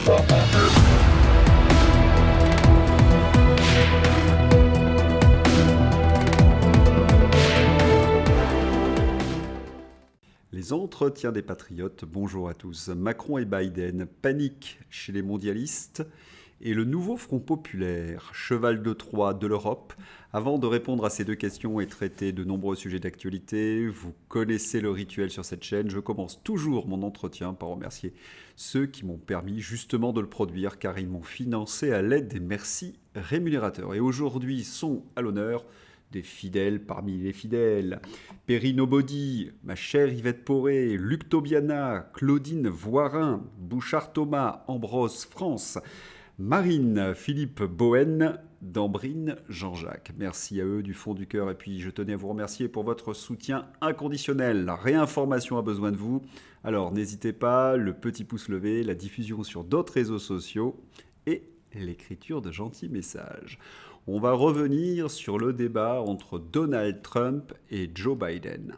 Les entretiens des patriotes, bonjour à tous. Macron et Biden, panique chez les mondialistes et le nouveau Front populaire, cheval de Troie de l'Europe. Avant de répondre à ces deux questions et traiter de nombreux sujets d'actualité, vous connaissez le rituel sur cette chaîne. Je commence toujours mon entretien par remercier ceux qui m'ont permis justement de le produire car ils m'ont financé à l'aide des merci rémunérateurs. Et aujourd'hui sont à l'honneur des fidèles parmi les fidèles. Perrine Nobody, ma chère Yvette Poré, Luc Tobiana, Claudine Voirin, Bouchard Thomas, Ambrose France, Marine, Philippe Bohen, Dambrine, Jean-Jacques. Merci à eux du fond du cœur. Et puis je tenais à vous remercier pour votre soutien inconditionnel. La réinformation a besoin de vous. Alors n'hésitez pas, le petit pouce levé, la diffusion sur d'autres réseaux sociaux et l'écriture de gentils messages. On va revenir sur le débat entre Donald Trump et Joe Biden.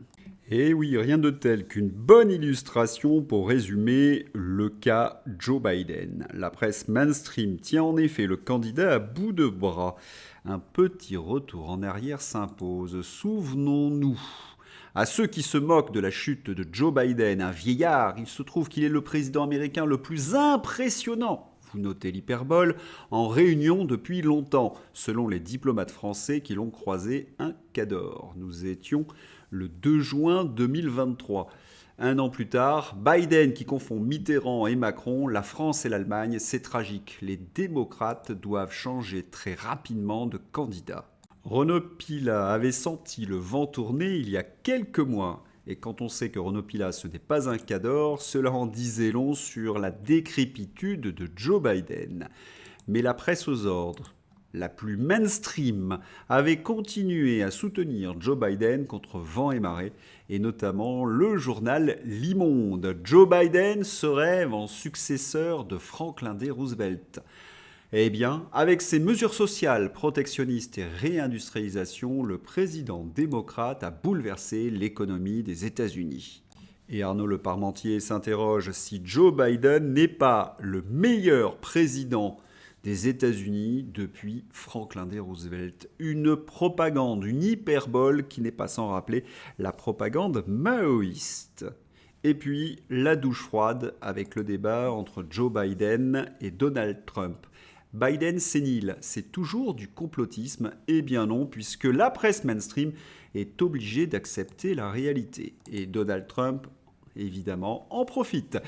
Et oui, rien de tel qu'une bonne illustration pour résumer le cas Joe Biden. La presse mainstream tient en effet le candidat à bout de bras. Un petit retour en arrière s'impose. Souvenons-nous. À ceux qui se moquent de la chute de Joe Biden, un vieillard, il se trouve qu'il est le président américain le plus impressionnant, vous notez l'hyperbole, en réunion depuis longtemps, selon les diplomates français qui l'ont croisé un cador. Nous étions le 2 juin 2023. Un an plus tard, Biden qui confond Mitterrand et Macron, la France et l'Allemagne, c'est tragique. Les démocrates doivent changer très rapidement de candidat. Renaud Pila avait senti le vent tourner il y a quelques mois. Et quand on sait que Renaud Pila, ce n'est pas un cador, cela en disait long sur la décrépitude de Joe Biden. Mais la presse aux ordres, la plus mainstream, avait continué à soutenir Joe Biden contre vent et marée, et notamment le journal Le Monde. Joe Biden se rêve en successeur de Franklin D. Roosevelt. Eh bien, avec ses mesures sociales, protectionnistes et réindustrialisation, le président démocrate a bouleversé l'économie des États-Unis. Et Arnaud Le Parmentier s'interroge si Joe Biden n'est pas le meilleur président des États-Unis depuis Franklin D. Roosevelt. Une propagande, une hyperbole qui n'est pas sans rappeler la propagande maoïste. Et puis, la douche froide avec le débat entre Joe Biden et Donald Trump. Biden sénile, c'est toujours du complotisme? Eh bien non, puisque la presse mainstream est obligée d'accepter la réalité. Et Donald Trump, évidemment, en profite.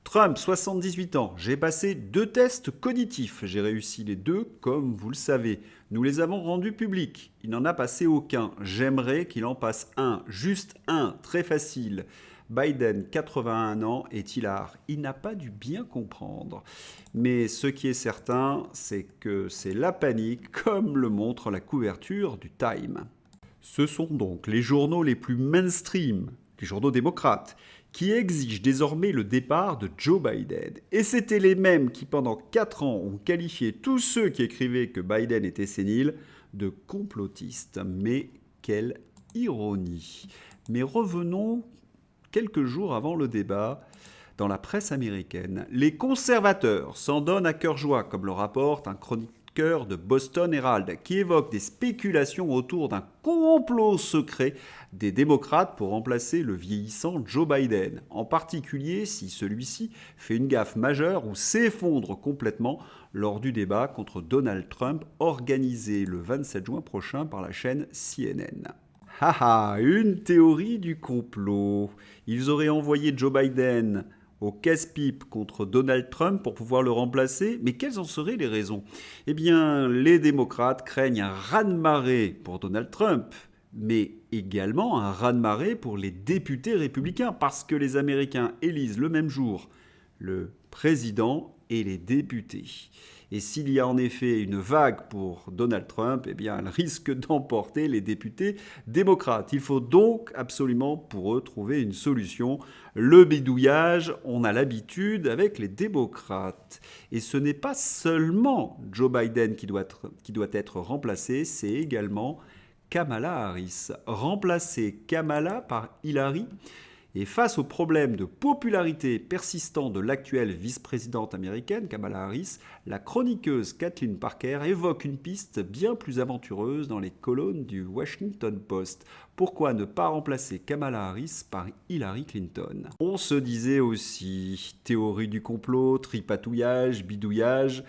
Trump, 78 ans, j'ai passé 2 tests cognitifs. J'ai réussi les 2, comme vous le savez. Nous les avons rendus publics. Il n'en a passé aucun. J'aimerais qu'il en passe un, juste un, très facile. Biden, 81 ans, est hilar. Il n'a pas dû bien comprendre. Mais ce qui est certain, c'est que c'est la panique, comme le montre la couverture du Time. Ce sont donc les journaux les plus mainstream, les journaux démocrates, qui exigent désormais le départ de Joe Biden. Et c'étaient les mêmes qui, pendant 4 ans, ont qualifié tous ceux qui écrivaient que Biden était sénile de complotistes. Mais quelle ironie. Mais revenons quelques jours avant le débat, dans la presse américaine, les conservateurs s'en donnent à cœur joie, comme le rapporte un chroniqueur de Boston Herald, qui évoque des spéculations autour d'un complot secret des démocrates pour remplacer le vieillissant Joe Biden, en particulier si celui-ci fait une gaffe majeure ou s'effondre complètement lors du débat contre Donald Trump organisé le 27 juin prochain par la chaîne CNN. Haha, une théorie du complot. Ils auraient envoyé Joe Biden au casse-pipe contre Donald Trump pour pouvoir le remplacer. Mais quelles en seraient les raisons? Eh bien, les démocrates craignent un raz-de-marée pour Donald Trump, mais également un raz-de-marée pour les députés républicains, parce que les Américains élisent le même jour le président et les députés. Et s'il y a en effet une vague pour Donald Trump, eh bien, elle risque d'emporter les députés démocrates. Il faut donc absolument pour eux trouver une solution. Le bidouillage, on a l'habitude avec les démocrates. Et ce n'est pas seulement Joe Biden qui doit être remplacé, c'est également Kamala Harris. Remplacer Kamala par Hillary, Et face au problème de popularité persistant de l'actuelle vice-présidente américaine, Kamala Harris, la chroniqueuse Kathleen Parker évoque une piste bien plus aventureuse dans les colonnes du Washington Post. Pourquoi ne pas remplacer Kamala Harris par Hillary Clinton? On se disait aussi théorie du complot, tripatouillage, bidouillage.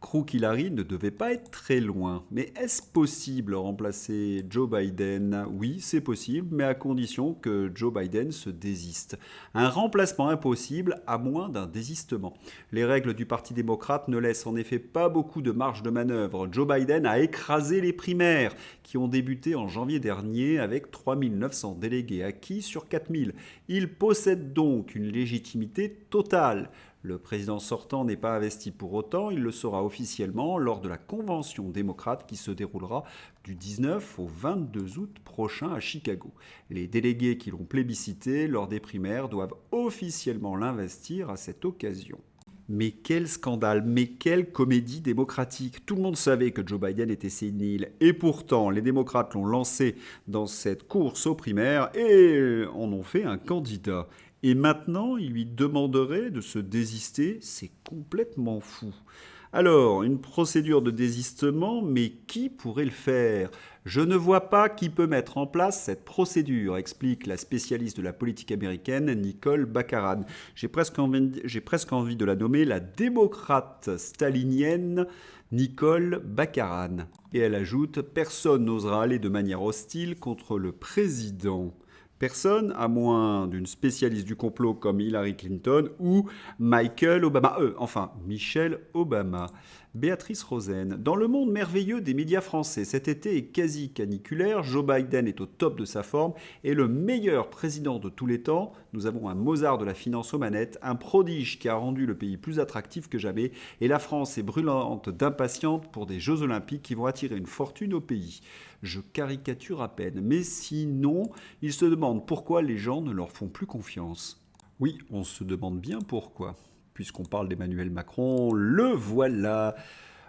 Crook Hillary ne devait pas être très loin. Mais est-ce possible de remplacer Joe Biden? Oui, c'est possible, mais à condition que Joe Biden se désiste. Un remplacement impossible à moins d'un désistement. Les règles du Parti démocrate ne laissent en effet pas beaucoup de marge de manœuvre. Joe Biden a écrasé les primaires qui ont débuté en janvier dernier avec 3 900 délégués acquis sur 4 000. Il possède donc une légitimité totale. Le président sortant n'est pas investi pour autant, il le sera officiellement lors de la convention démocrate qui se déroulera du 19 au 22 août prochain à Chicago. Les délégués qui l'ont plébiscité lors des primaires doivent officiellement l'investir à cette occasion. Mais quel scandale, mais quelle comédie démocratique. Tout le monde savait que Joe Biden était sénile et pourtant les démocrates l'ont lancé dans cette course aux primaires et en ont fait un candidat. Et maintenant, il lui demanderait de se désister, c'est complètement fou. Alors, une procédure de désistement, mais qui pourrait le faire? Je ne vois pas qui peut mettre en place cette procédure, explique la spécialiste de la politique américaine Nicole Baccaran. J'ai presque envie de la nommer la démocrate stalinienne Nicole Baccaran. Et elle ajoute, personne n'osera aller de manière hostile contre le président. Personne, à moins d'une spécialiste du complot comme Hillary Clinton ou Michelle Obama. Béatrice Rosen. Dans le monde merveilleux des médias français, cet été est quasi caniculaire, Joe Biden est au top de sa forme et le meilleur président de tous les temps. Nous avons un Mozart de la finance aux manettes, un prodige qui a rendu le pays plus attractif que jamais et la France est brûlante d'impatience pour des Jeux Olympiques qui vont attirer une fortune au pays. Je caricature à peine, mais sinon, ils se demandent pourquoi les gens ne leur font plus confiance. Oui, on se demande bien pourquoi. Puisqu'on parle d'Emmanuel Macron, le voilà.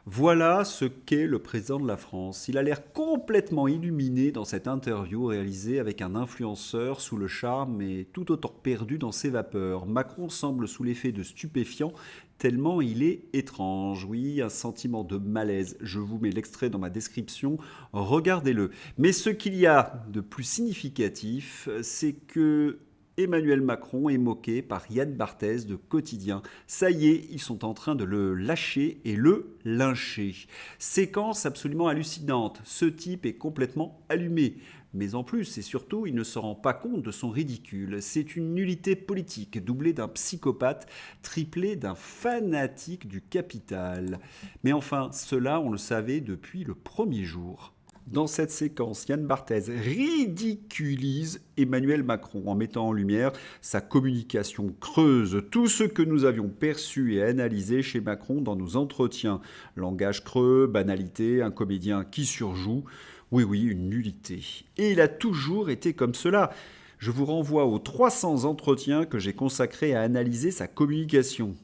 Voilà ce qu'est le président de la France. Il a l'air complètement illuminé dans cette interview réalisée avec un influenceur sous le charme et tout autant perdu dans ses vapeurs. Macron semble sous l'effet de stupéfiants tellement il est étrange. Oui, un sentiment de malaise. Je vous mets l'extrait dans ma description, regardez-le. Mais ce qu'il y a de plus significatif, c'est que Emmanuel Macron est moqué par Yann Barthès de Quotidien. Ça y est, ils sont en train de le lâcher et le lyncher. Séquence absolument hallucinante. Ce type est complètement allumé. Mais en plus et surtout, il ne se rend pas compte de son ridicule. C'est une nullité politique, doublée d'un psychopathe, triplée d'un fanatique du capital. Mais enfin, cela, on le savait depuis le premier jour. Dans cette séquence, Yann Barthès ridiculise Emmanuel Macron en mettant en lumière sa communication creuse, tout ce que nous avions perçu et analysé chez Macron dans nos entretiens. Langage creux, banalité, un comédien qui surjoue. Oui, une nullité. Et il a toujours été comme cela. Je vous renvoie aux 300 entretiens que j'ai consacrés à analyser sa communication.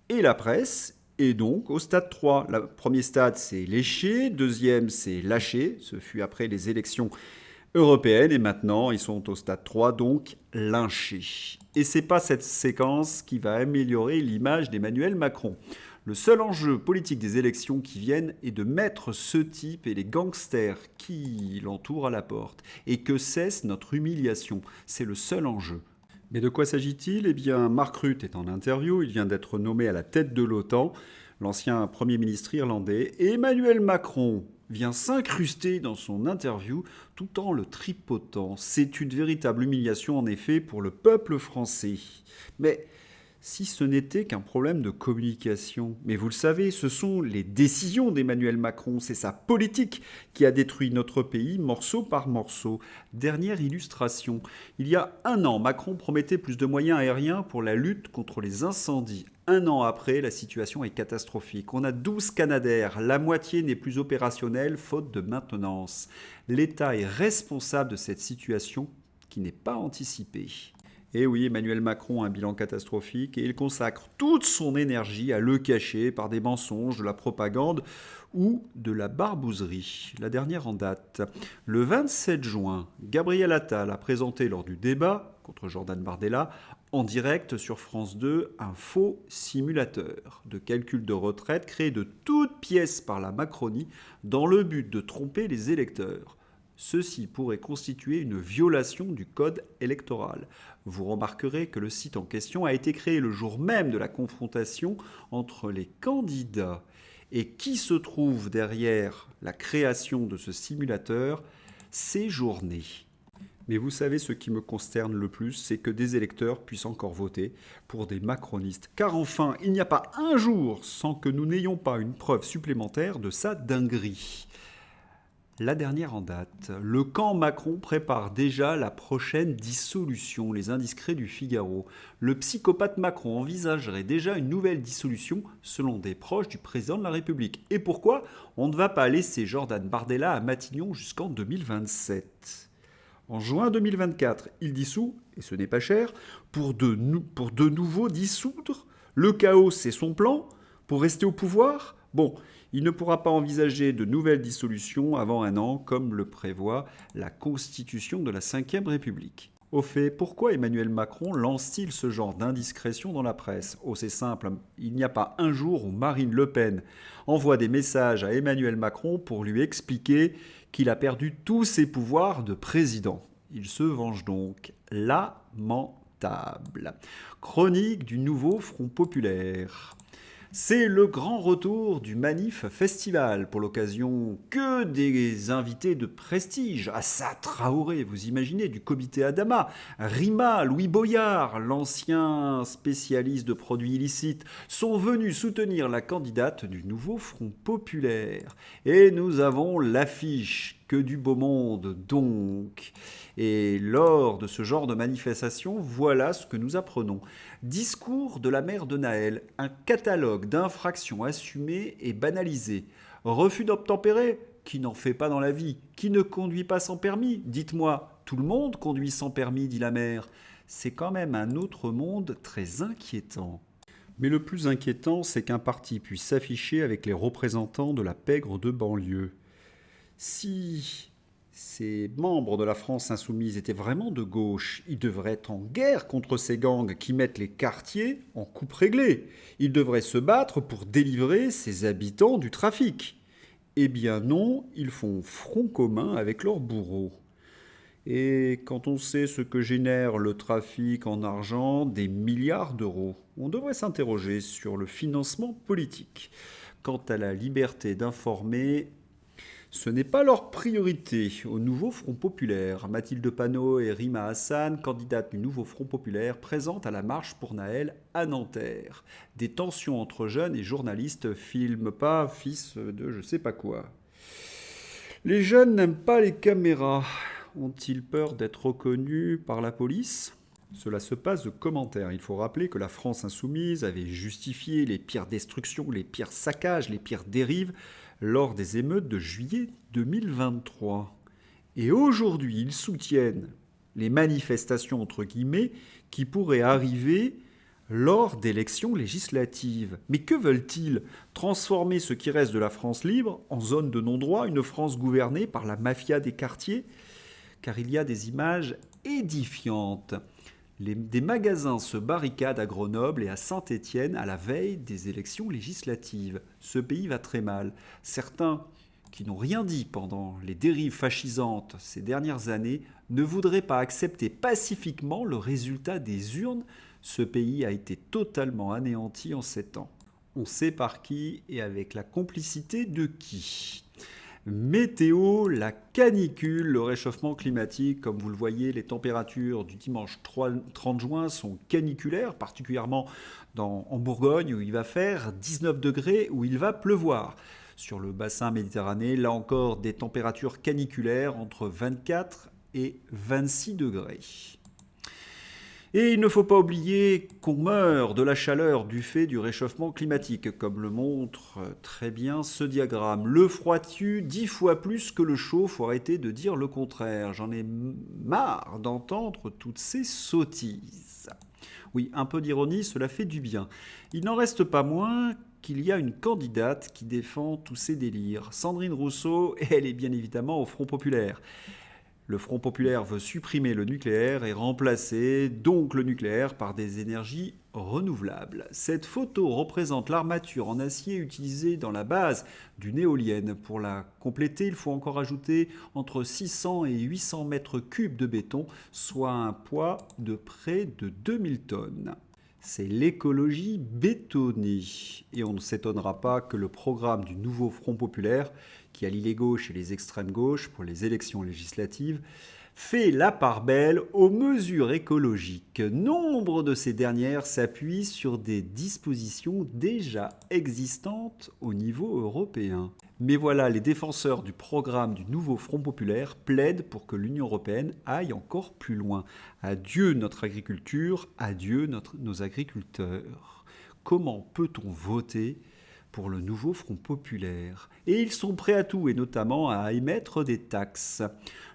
Et la presse est donc au stade 3. Le premier stade, c'est lécher. Deuxième, c'est lâcher. Ce fut après les élections européennes. Et maintenant, ils sont au stade 3, donc lyncher. Et c'est pas cette séquence qui va améliorer l'image d'Emmanuel Macron. Le seul enjeu politique des élections qui viennent est de mettre ce type et les gangsters qui l'entourent à la porte. Et que cesse notre humiliation. C'est le seul enjeu. Mais de quoi s'agit-il? Eh bien, Mark Rutte est en interview, il vient d'être nommé à la tête de l'OTAN, l'ancien Premier ministre irlandais, et Emmanuel Macron vient s'incruster dans son interview tout en le tripotant. C'est une véritable humiliation en effet pour le peuple français. Mais si ce n'était qu'un problème de communication. Mais vous le savez, ce sont les décisions d'Emmanuel Macron, c'est sa politique qui a détruit notre pays morceau par morceau. Dernière illustration, il y a un an, Macron promettait plus de moyens aériens pour la lutte contre les incendies. Un an après, la situation est catastrophique. On a 12 Canadair, la moitié n'est plus opérationnelle faute de maintenance. L'État est responsable de cette situation qui n'est pas anticipée. Et oui, Emmanuel Macron a un bilan catastrophique et il consacre toute son énergie à le cacher par des mensonges, de la propagande ou de la barbouzerie. La dernière en date. Le 27 juin, Gabriel Attal a présenté lors du débat contre Jordan Bardella, en direct sur France 2, un faux simulateur de calcul de retraite créé de toutes pièces par la Macronie dans le but de tromper les électeurs. Ceci pourrait constituer une violation du code électoral. Vous remarquerez que le site en question a été créé le jour même de la confrontation entre les candidats. Et qui se trouve derrière la création de ce simulateur? Séjourné. Mais vous savez ce qui me consterne le plus, c'est que des électeurs puissent encore voter pour des macronistes. Car enfin, il n'y a pas un jour sans que nous n'ayons pas une preuve supplémentaire de sa dinguerie. La dernière en date, le camp Macron prépare déjà la prochaine dissolution, les indiscrets du Figaro. Le psychopathe Macron envisagerait déjà une nouvelle dissolution selon des proches du président de la République. Et pourquoi? On ne va pas laisser Jordan Bardella à Matignon jusqu'en 2027. En juin 2024, il dissout, et ce n'est pas cher, pour de nouveau dissoudre. Le chaos, c'est son plan pour rester au pouvoir. Bon, il ne pourra pas envisager de nouvelles dissolutions avant un an, comme le prévoit la Constitution de la Ve République. Au fait, pourquoi Emmanuel Macron lance-t-il ce genre d'indiscrétion dans la presse? Oh, c'est simple, il n'y a pas un jour où Marine Le Pen envoie des messages à Emmanuel Macron pour lui expliquer qu'il a perdu tous ses pouvoirs de président. Il se venge donc. Lamentable. Chronique du nouveau Front populaire. C'est le grand retour du Manif Festival. Pour l'occasion, que des invités de prestige. Assa Traoré, vous imaginez, du comité Adama. Rima, Louis Boyard, l'ancien spécialiste de produits illicites, sont venus soutenir la candidate du nouveau Front populaire. Et nous avons l'affiche. Que du beau monde, donc. Et lors de ce genre de manifestation, voilà ce que nous apprenons. Discours de la mère de Naël, un catalogue d'infractions assumées et banalisées. Refus d'obtempérer, qui n'en fait pas dans la vie, qui ne conduit pas sans permis. Dites-moi, tout le monde conduit sans permis, dit la mère. C'est quand même un autre monde très inquiétant. Mais le plus inquiétant, c'est qu'un parti puisse s'afficher avec les représentants de la pègre de banlieue. Si ces membres de la France insoumise étaient vraiment de gauche, ils devraient être en guerre contre ces gangs qui mettent les quartiers en coupe réglée. Ils devraient se battre pour délivrer ces habitants du trafic. Eh bien non, ils font front commun avec leurs bourreaux. Et quand on sait ce que génère le trafic en argent, des milliards d'euros, on devrait s'interroger sur le financement politique. Quant à la liberté d'informer, ce n'est pas leur priorité au nouveau Front populaire. Mathilde Panot et Rima Hassan, candidates du nouveau Front populaire, présentent à la marche pour Naël à Nanterre. Des tensions entre jeunes et journalistes, film pas fils de je sais pas quoi. Les jeunes n'aiment pas les caméras. Ont-ils peur d'être reconnus par la police ? Cela se passe de commentaires. Il faut rappeler que la France insoumise avait justifié les pires destructions, les pires saccages, les pires dérives lors des émeutes de juillet 2023. Et aujourd'hui, ils soutiennent les manifestations entre guillemets qui pourraient arriver lors d'élections législatives. Mais que veulent-ils? Transformer ce qui reste de la France libre en zone de non-droit, une France gouvernée par la mafia des quartiers? Car il y a des images édifiantes. Des magasins se barricadent à Grenoble et à Saint-Étienne à la veille des élections législatives. Ce pays va très mal. Certains qui n'ont rien dit pendant les dérives fascisantes ces dernières années ne voudraient pas accepter pacifiquement le résultat des urnes. Ce pays a été totalement anéanti en 7 ans. On sait par qui et avec la complicité de qui. Météo, la canicule, le réchauffement climatique. Comme vous le voyez, les températures du dimanche 30 juin sont caniculaires, particulièrement en Bourgogne où il va faire 19 degrés, où il va pleuvoir. Sur le bassin méditerranéen, là encore, des températures caniculaires entre 24 et 26 degrés. Et il ne faut pas oublier qu'on meurt de la chaleur du fait du réchauffement climatique, comme le montre très bien ce diagramme. Le froid tue 10 fois plus que le chaud, faut arrêter de dire le contraire. J'en ai marre d'entendre toutes ces sottises. Oui, un peu d'ironie, cela fait du bien. Il n'en reste pas moins qu'il y a une candidate qui défend tous ces délires. Sandrine Rousseau, elle est bien évidemment au Front populaire. Le Front populaire veut supprimer le nucléaire et remplacer donc le nucléaire par des énergies renouvelables. Cette photo représente l'armature en acier utilisée dans la base d'une éolienne. Pour la compléter, il faut encore ajouter entre 600 et 800 mètres cubes de béton, soit un poids de près de 2000 tonnes. C'est l'écologie bétonnée. Et on ne s'étonnera pas que le programme du nouveau Front populaire, qui allie les gauches et les extrêmes gauches pour les élections législatives, fait la part belle aux mesures écologiques. Nombre de ces dernières s'appuient sur des dispositions déjà existantes au niveau européen. Mais voilà, les défenseurs du programme du nouveau Front populaire plaident pour que l'Union européenne aille encore plus loin. Adieu notre agriculture, adieu nos agriculteurs. Comment peut-on voter pour le nouveau Front populaire? Et ils sont prêts à tout, et notamment à émettre des taxes.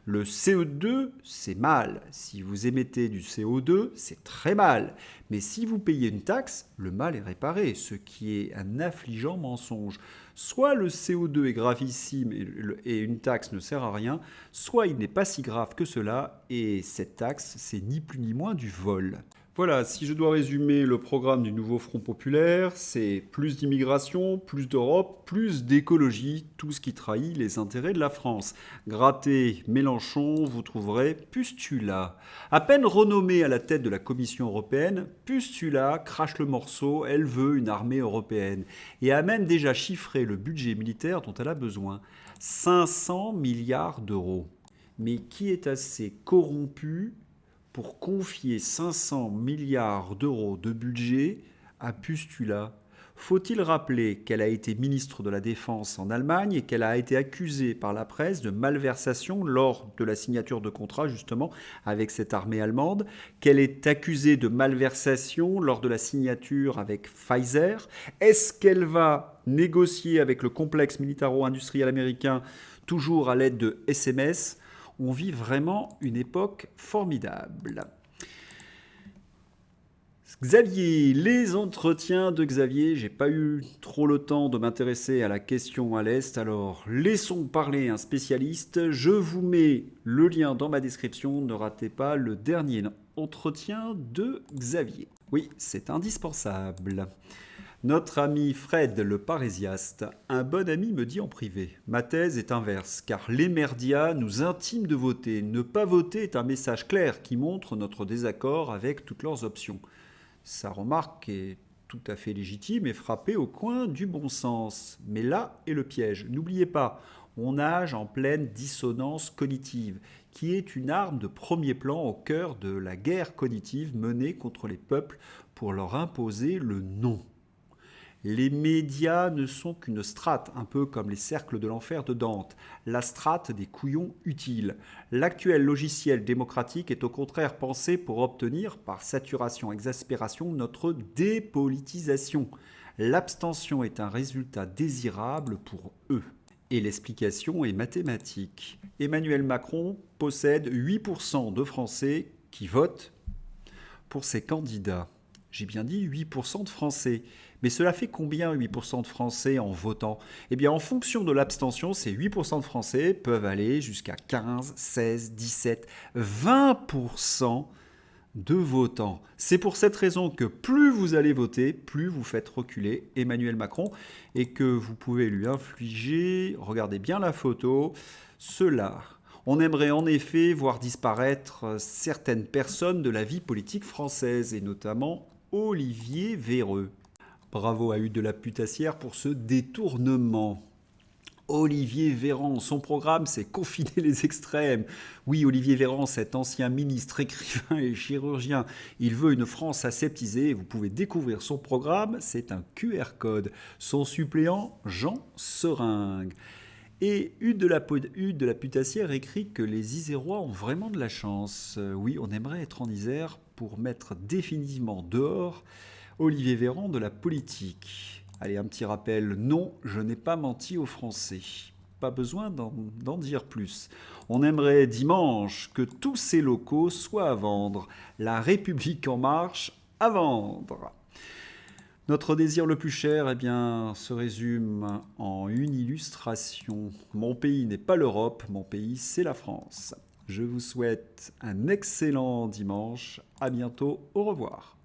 Le CO2, c'est mal. Si vous émettez du CO2, c'est très mal. Mais si vous payez une taxe, le mal est réparé, ce qui est un affligeant mensonge. Soit le CO2 est gravissime et une taxe ne sert à rien, soit il n'est pas si grave que cela, et cette taxe, c'est ni plus ni moins du vol. Voilà, si je dois résumer le programme du nouveau Front populaire, c'est plus d'immigration, plus d'Europe, plus d'écologie, tout ce qui trahit les intérêts de la France. Grattez Mélenchon, vous trouverez Pustula. À peine renommée à la tête de la Commission européenne, Pustula crache le morceau, elle veut une armée européenne et a même déjà chiffré le budget militaire dont elle a besoin. 500 milliards d'euros. Mais qui est assez corrompu pour confier 500 milliards d'euros de budget à Pustula? Faut-il rappeler qu'elle a été ministre de la Défense en Allemagne et qu'elle a été accusée par la presse de malversation lors de la signature de contrat justement avec cette armée allemande, qu'elle est accusée de malversation lors de la signature avec Pfizer? Est-ce qu'elle va négocier avec le complexe militaro-industriel américain toujours à l'aide de SMS? On vit vraiment une époque formidable. Xavier, les entretiens de Xavier, j'ai pas eu trop le temps de m'intéresser à la question à l'Est, alors laissons parler un spécialiste. Je vous mets le lien dans ma description, ne ratez pas le dernier entretien de Xavier. Oui, c'est indispensable. Notre ami Fred le parésiaste, un bon ami me dit en privé, ma thèse est inverse, car les merdias nous intiment de voter. Ne pas voter est un message clair qui montre notre désaccord avec toutes leurs options. Sa remarque est tout à fait légitime et frappée au coin du bon sens. Mais là est le piège. N'oubliez pas, on nage en pleine dissonance cognitive, qui est une arme de premier plan au cœur de la guerre cognitive menée contre les peuples pour leur imposer le non. Les médias ne sont qu'une strate, un peu comme les cercles de l'enfer de Dante, la strate des couillons utiles. L'actuel logiciel démocratique est au contraire pensé pour obtenir, par saturation-exaspération, notre dépolitisation. L'abstention est un résultat désirable pour eux. Et l'explication est mathématique. Emmanuel Macron possède 8% de Français qui votent pour ses candidats. J'ai bien dit 8% de Français. Mais cela fait combien 8% de Français en votant? Eh bien, en fonction de l'abstention, ces 8% de Français peuvent aller jusqu'à 15, 16, 17, 20% de votants. C'est pour cette raison que plus vous allez voter, plus vous faites reculer Emmanuel Macron et que vous pouvez lui infliger, regardez bien la photo, cela. On aimerait en effet voir disparaître certaines personnes de la vie politique française et notamment Olivier Véreux. Bravo à Hugues de la Putassière pour ce détournement. Olivier Véran, son programme, c'est confiner les extrêmes. Oui, Olivier Véran, cet ancien ministre, écrivain et chirurgien, il veut une France aseptisée. Vous pouvez découvrir son programme, c'est un QR code. Son suppléant, Jean Seringue. Et Hugues de la Putassière écrit que les Isérois ont vraiment de la chance. Oui, on aimerait être en Isère pour mettre définitivement dehors Olivier Véran de la politique. Allez, un petit rappel, non, je n'ai pas menti aux Français. Pas besoin d'en dire plus. On aimerait dimanche que tous ces locaux soient à vendre. La République en marche à vendre. Notre désir le plus cher, eh bien, se résume en une illustration. Mon pays n'est pas l'Europe, mon pays c'est la France. Je vous souhaite un excellent dimanche. À bientôt. Au revoir.